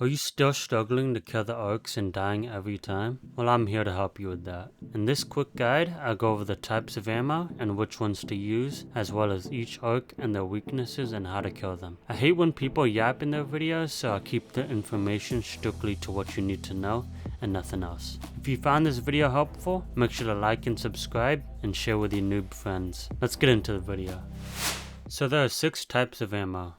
Are you still struggling to kill the orcs and dying every time? Well, I'm here to help you with that. In this quick guide, I'll go over the types of ammo and which ones to use, as well as each orc and their weaknesses and how to kill them. I hate when people yap in their videos, so I'll keep the information strictly to what you need to know and nothing else. If you found this video helpful, make sure to like and subscribe and share with your noob friends. Let's get into the video. So there are 6 types of ammo: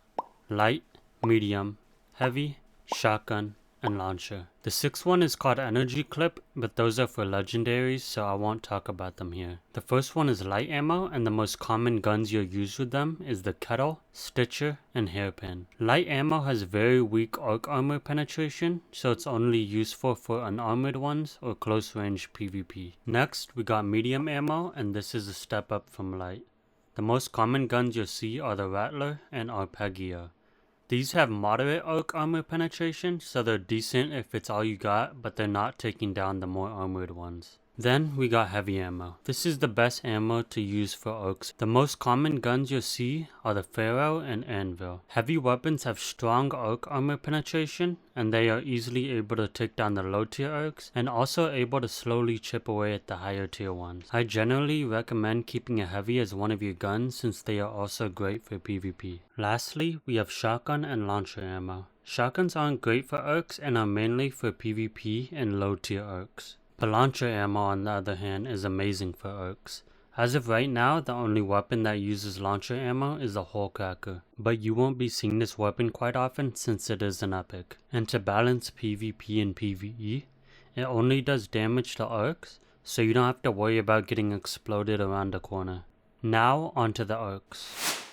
light, medium, heavy, shotgun, and launcher. The 6th one is called energy clip, but those are for legendaries, so I won't talk about them here. The first one is light ammo, and the most common guns you'll use with them is the kettle, stitcher, and hairpin. Light ammo has very weak orc armor penetration, so it's only useful for unarmored ones or close range PvP. Next, we got medium ammo, and this is a step up from light. The most common guns you'll see are the Rattler and Arpeggio. These have moderate orc armor penetration, so they're decent if it's all you got, but they're not taking down the more armored ones. Then we got heavy ammo. This is the best ammo to use for orcs. The most common guns you'll see are the Pharaoh and Anvil. Heavy weapons have strong orc armor penetration, and they are easily able to take down the low tier orcs, and also able to slowly chip away at the higher tier ones. I generally recommend keeping a heavy as one of your guns, since they are also great for PvP. Lastly, we have shotgun and launcher ammo. Shotguns aren't great for orcs and are mainly for PvP and low tier orcs. The launcher ammo, on the other hand, is amazing for orcs. As of right now, the only weapon that uses launcher ammo is the hole cracker, but you won't be seeing this weapon quite often since it is an epic. And to balance PvP and PvE, it only does damage to orcs, so you don't have to worry about getting exploded around the corner. Now, onto the orcs.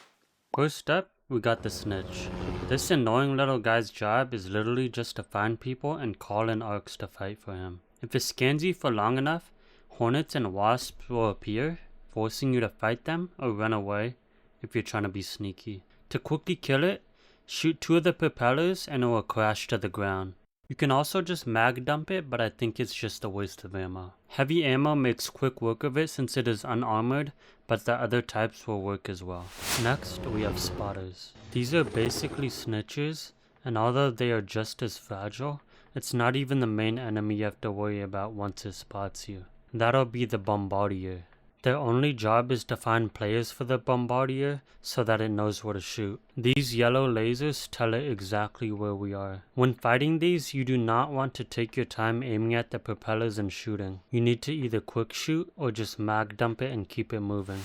First up, we got the Snitch. This annoying little guy's job is literally just to find people and call in orcs to fight for him. If it scans you for long enough, Hornets and Wasps will appear, forcing you to fight them or run away if you're trying to be sneaky. To quickly kill it, shoot 2 of the propellers and it will crash to the ground. You can also just mag dump it, but I think it's just a waste of ammo. Heavy ammo makes quick work of it since it is unarmored, but the other types will work as well. Next, we have spotters. These are basically snitchers, and although they are just as fragile, it's not even the main enemy you have to worry about once it spots you. That'll be the Bombardier. Their only job is to find players for the Bombardier so that it knows where to shoot. These yellow lasers tell it exactly where we are. When fighting these, you do not want to take your time aiming at the propellers and shooting. You need to either quick shoot or just mag dump it and keep it moving.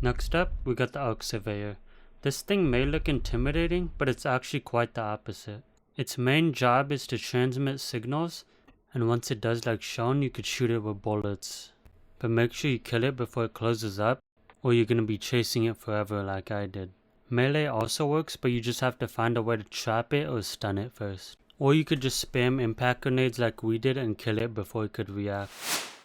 Next up, we got the Surveyor. This thing may look intimidating, but it's actually quite the opposite. Its main job is to transmit signals, and once it does like shown, you could shoot it with bullets. But make sure you kill it before it closes up, or you're gonna be chasing it forever like I did. Melee also works, but you just have to find a way to trap it or stun it first. Or you could just spam impact grenades like we did and kill it before it could react.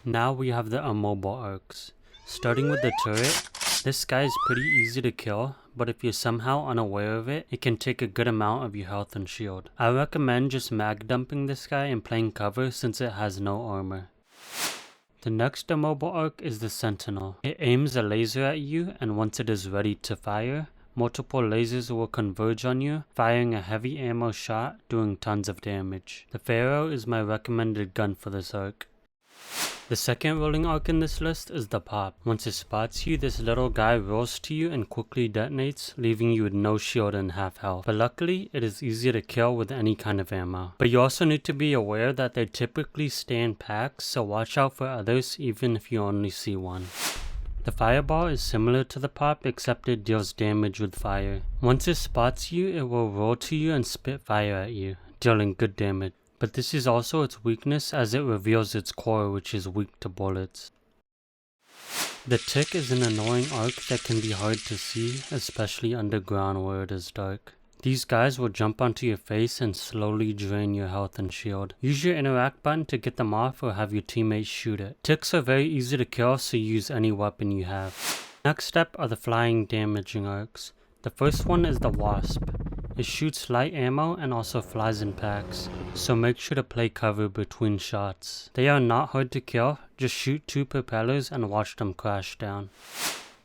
Now we have the immobile orcs. Starting with the turret, this guy is pretty easy to kill, but if you're somehow unaware of it, it can take a good amount of your health and shield. I recommend just mag dumping this guy and playing cover since it has no armor. The next immobile orc is the Sentinel. It aims a laser at you, and once it is ready to fire, multiple lasers will converge on you, firing a heavy ammo shot, doing tons of damage. The Pharaoh is my recommended gun for this orc. The second rolling arc in this list is the Pop. Once it spots you, this little guy rolls to you and quickly detonates, leaving you with no shield and half health. But luckily, it is easy to kill with any kind of ammo. But you also need to be aware that they typically stay in packs, so watch out for others even if you only see one. The Fireball is similar to the Pop, except it deals damage with fire. Once it spots you, it will roll to you and spit fire at you, dealing good damage. But this is also its weakness as it reveals its core, which is weak to bullets. The Tick is an annoying arc that can be hard to see, especially underground where it is dark. These guys will jump onto your face and slowly drain your health and shield. Use your interact button to get them off or have your teammates shoot it. Ticks are very easy to kill, so use any weapon you have. Next up are the flying damaging arcs. The first one is the Wasp. It shoots light ammo and also flies in packs, so make sure to play cover between shots. They are not hard to kill, just shoot 2 propellers and watch them crash down.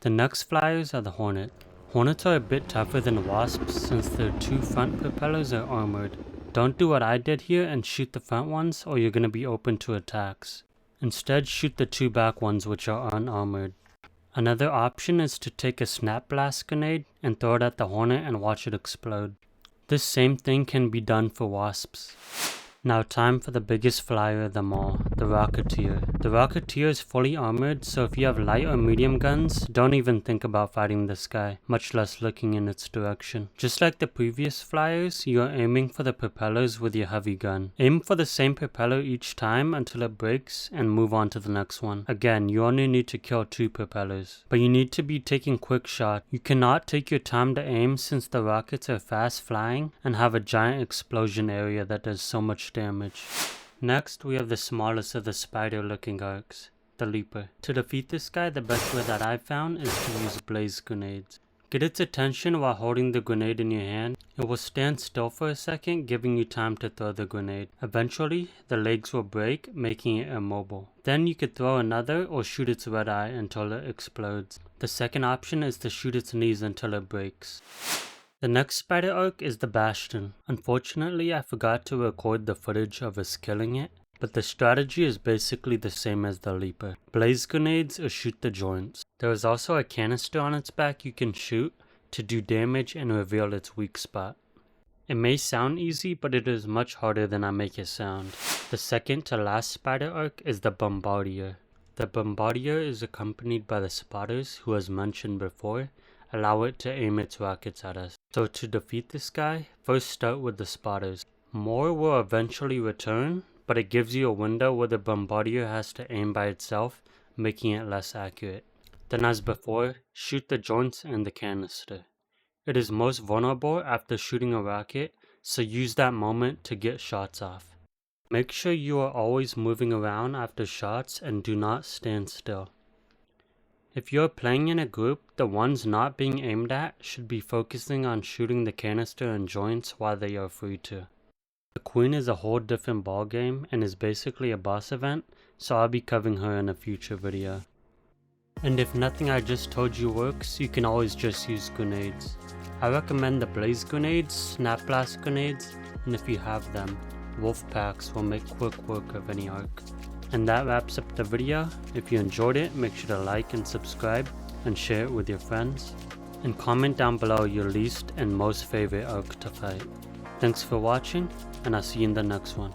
The next flyers are the Hornet. Hornets are a bit tougher than Wasps since their 2 front propellers are armored, Don't do what I did here and shoot the front ones, or you're going to be open to attacks. Instead, shoot the 2 back ones which are unarmored. Another option is to take a snap blast grenade and throw it at the Hornet and watch it explode. This same thing can be done for Wasps. Now time for the biggest flyer of them all, the Rocketeer. The Rocketeer is fully armored, so if you have light or medium guns, don't even think about fighting this guy, much less looking in its direction. Just like the previous flyers, you are aiming for the propellers with your heavy gun. Aim for the same propeller each time until it breaks and move on to the next one. Again, you only need to kill 2 propellers, but you need to be taking quick shots. You cannot take your time to aim since the rockets are fast flying and have a giant explosion area that does so much damage. Next, we have the smallest of the spider looking arcs, the Leaper. To defeat this guy, the best way that I've found is to use blaze grenades. Get its attention while holding the grenade in your hand. It will stand still for a second, giving you time to throw the grenade. Eventually, the legs will break, making it immobile. Then you could throw another or shoot its red eye until it explodes. The second option is to shoot its knees until it breaks. The next spider arc is the Bastion. Unfortunately, I forgot to record the footage of us killing it, but the strategy is basically the same as the Leaper. Blaze grenades or shoot the joints. There is also a canister on its back you can shoot to do damage and reveal its weak spot. It may sound easy, but it is much harder than I make it sound. The second to last spider arc is the Bombardier. The Bombardier is accompanied by the spotters, who as mentioned before, allow it to aim its rockets at us. So to defeat this guy, first start with the spotters. More will eventually return, but it gives you a window where the Bombardier has to aim by itself, making it less accurate. Then as before, shoot the joints and the canister. It is most vulnerable after shooting a rocket, so use that moment to get shots off. Make sure you are always moving around after shots and do not stand still. If you're playing in a group, the ones not being aimed at should be focusing on shooting the canister and joints while they are free to. The Queen is a whole different ballgame and is basically a boss event, so I'll be covering her in a future video. And if nothing I just told you works, you can always just use grenades. I recommend the blaze grenades, snap blast grenades, and if you have them, wolf packs will make quick work of any arc. And that wraps up the video. If you enjoyed it, make sure to like and subscribe and share it with your friends. And comment down below your least and most favorite arc to fight. Thanks for watching, and I'll see you in the next one.